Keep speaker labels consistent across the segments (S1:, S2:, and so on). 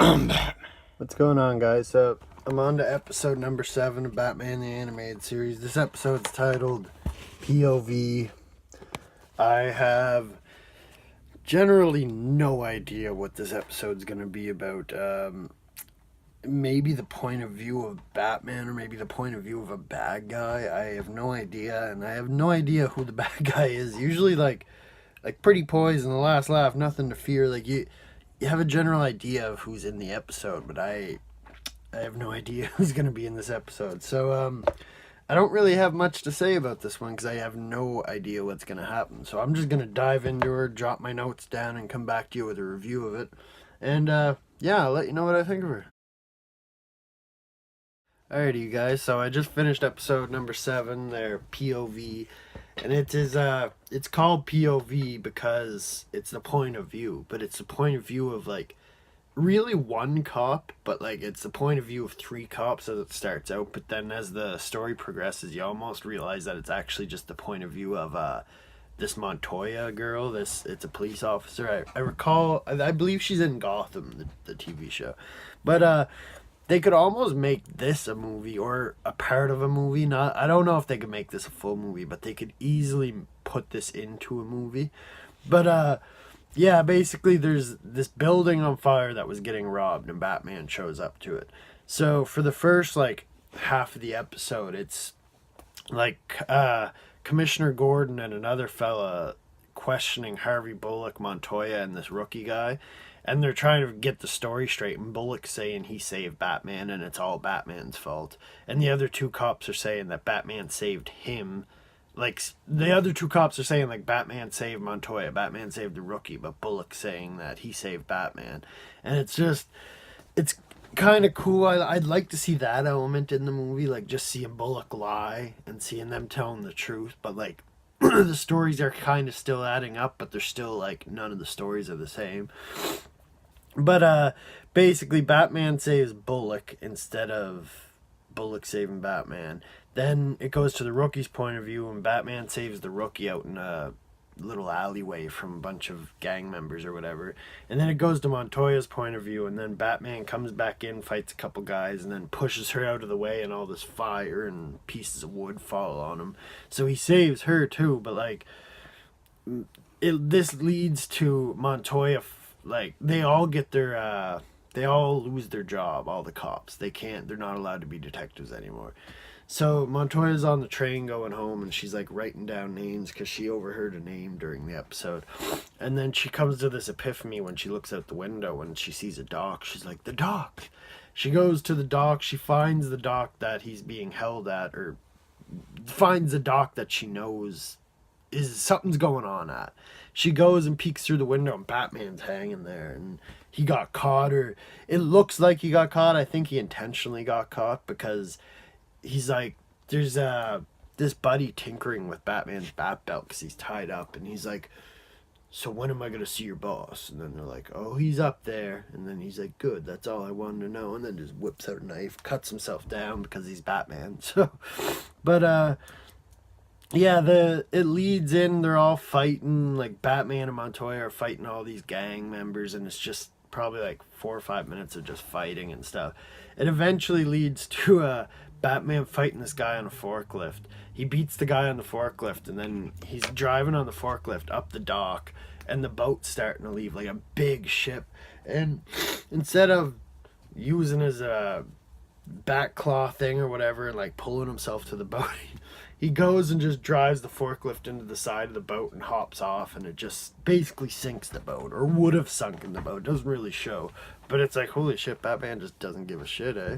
S1: I'm back. What's going on, guys? So, I'm on to episode number 7 of Batman the Animated Series. This episode's titled P.O.V. I have generally no idea what this episode's going to be about. Maybe the point of view of Batman, or maybe the point of view of a bad guy. I have no idea, and I have no idea who the bad guy is. Usually, like Pretty Poison, The Last Laugh, Nothing to Fear, you have a general idea of who's in the episode, but I have no idea who's going to be in this episode. So I don't really have much to say about this one because I have no idea what's going to happen. So I'm just going to dive into her, jot my notes down, and come back to you with a review of it. And yeah, I'll let you know what I think of her. Alrighty, you guys. So I just finished episode number 7, their POV, and it's called POV because it's the point of view, but it's the point of view of really one cop, but it's the point of view of 3 cops as it starts out. But then as the story progresses, you almost realize that it's actually just the point of view of this Montoya girl. It's a police officer. I recall, I believe she's in Gotham, the TV show, but they could almost make this a movie or a part of a movie. I don't know if they could make this a full movie, but they could easily put this into a movie. But yeah, basically there's this building on fire that was getting robbed, and Batman shows up to it. So for the first half of the episode, it's Commissioner Gordon and another fella questioning Harvey Bullock, Montoya, and this rookie guy. And they're trying to get the story straight, and Bullock's saying he saved Batman and it's all Batman's fault. And the other 2 cops are saying that Batman saved him. The other 2 cops are saying Batman saved Montoya, Batman saved the rookie, but Bullock's saying that he saved Batman. And it's kind of cool. I'd like to see that element in the movie, just seeing Bullock lie and seeing them telling the truth. But the stories are kind of still adding up, but they're still none of the stories are the same. But basically Batman saves Bullock instead of Bullock saving Batman. Then it goes to the rookie's point of view, and Batman saves the rookie out in a little alleyway from a bunch of gang members or whatever. And then it goes to Montoya's point of view, and then Batman comes back in, fights a couple guys, and then pushes her out of the way, and all this fire and pieces of wood fall on him. So he saves her too, but this leads to Montoya. They all get their they all lose their job, all the cops. They're not allowed to be detectives anymore. So Montoya's on the train going home, and she's writing down names because she overheard a name during the episode. And then she comes to this epiphany when she looks out the window and she sees a dock. She's like, the dock. She goes to the dock. She finds the dock that he's being held at, or finds the dock that she knows is something's going on at. She goes and peeks through the window, and Batman's hanging there, and he got caught, or it looks like he got caught. I think he intentionally got caught because he's there's this buddy tinkering with Batman's bat belt because he's tied up, and he's like, so when am I going to see your boss? And then they're like, oh, he's up there. And then he's like, good, that's all I wanted to know. And then just whips out a knife, cuts himself down because he's Batman. So, but yeah, it leads in, they're all fighting, Batman and Montoya are fighting all these gang members, and it's just probably 4 or 5 minutes of just fighting and stuff. It eventually leads to Batman fighting this guy on a forklift. He beats the guy on the forklift, and then he's driving on the forklift up the dock, and the boat's starting to leave, a big ship. And instead of using his back claw thing or whatever, and pulling himself to the boat, he goes and just drives the forklift into the side of the boat and hops off, and it just basically sinks the boat, or would have sunken the boat. It doesn't really show, but it's holy shit, Batman just doesn't give a shit, eh?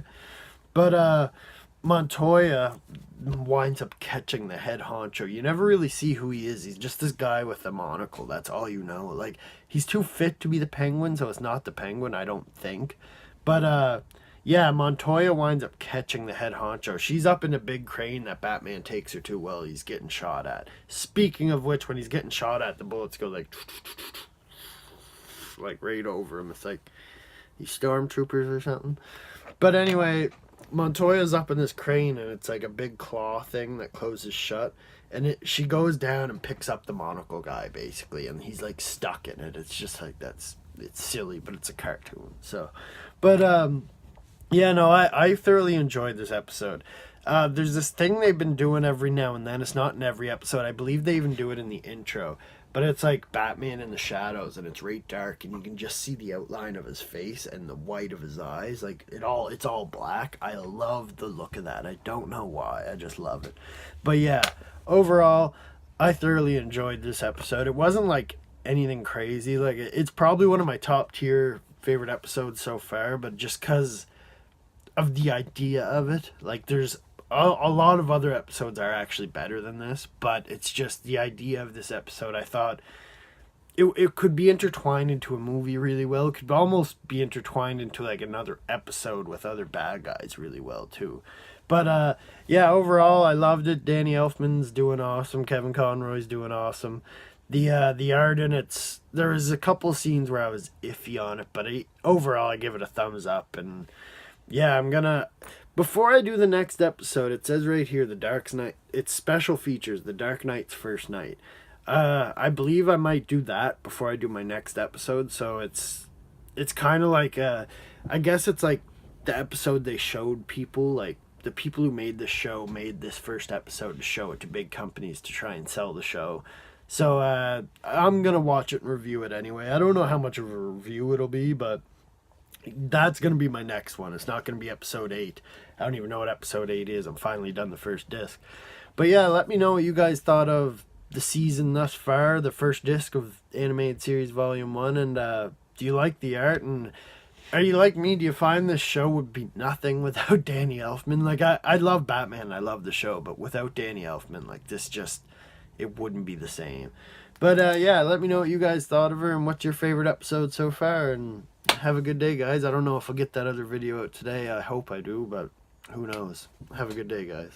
S1: But Montoya winds up catching the head honcho. You never really see who he is. He's just this guy with a monocle. That's all you know. He's too fit to be the Penguin, so it's not the Penguin, I don't think. But yeah, Montoya winds up catching the head honcho. She's up in a big crane that Batman takes her to while he's getting shot at. Speaking of which, when he's getting shot at, the bullets go right over him. It's these stormtroopers or something. But anyway, Montoya's up in this crane, and it's a big claw thing that closes shut. And she goes down and picks up the monocle guy, basically, and he's stuck in it. It's just it's silly, but it's a cartoon. So, but yeah, no, I thoroughly enjoyed this episode. There's this thing they've been doing every now and then. It's not in every episode. I believe they even do it in the intro. But it's like Batman in the shadows, and it's right dark, and you can just see the outline of his face and the white of his eyes. Like it's all black. I love the look of that. I don't know why. I just love it. But yeah, overall, I thoroughly enjoyed this episode. It wasn't like anything crazy. Like it's probably one of my top tier favorite episodes so far. But just because of the idea of it, like there's a lot of other episodes are actually better than this, but it's just the idea of this episode. I thought it could be intertwined into a movie really well. It could almost be intertwined into like another episode with other bad guys really well too. But yeah, overall I loved it. Danny Elfman's doing awesome. Kevin Conroy's doing awesome. The art in it's, there was a couple scenes where I was iffy on it, but overall I give it a thumbs up. And yeah, I'm gonna, before I do the next episode, it says right here, The Dark Knight, it's special features, The Dark Knight's First Night. I believe I might do that before I do my next episode, so it's kind of like, I guess it's like the episode they showed people, like, the people who made the show made this first episode to show it to big companies to try and sell the show. So, I'm gonna watch it and review it anyway. I don't know how much of a review it'll be, but that's going to be my next one. It's not going to be episode 8. I don't even know what episode 8 is. I'm finally done the first disc. But yeah, let me know what you guys thought of the season thus far, the first disc of Animated Series Volume 1. And do you like the art? And are you like me? Do you find this show would be nothing without Danny Elfman? Like, I love Batman. I love the show. But without Danny Elfman, like, this just, it wouldn't be the same. But yeah, let me know what you guys thought of her and what's your favorite episode so far. And have a good day, guys. I don't know if I'll get that other video out today. I hope I do, but who knows. Have a good day, guys.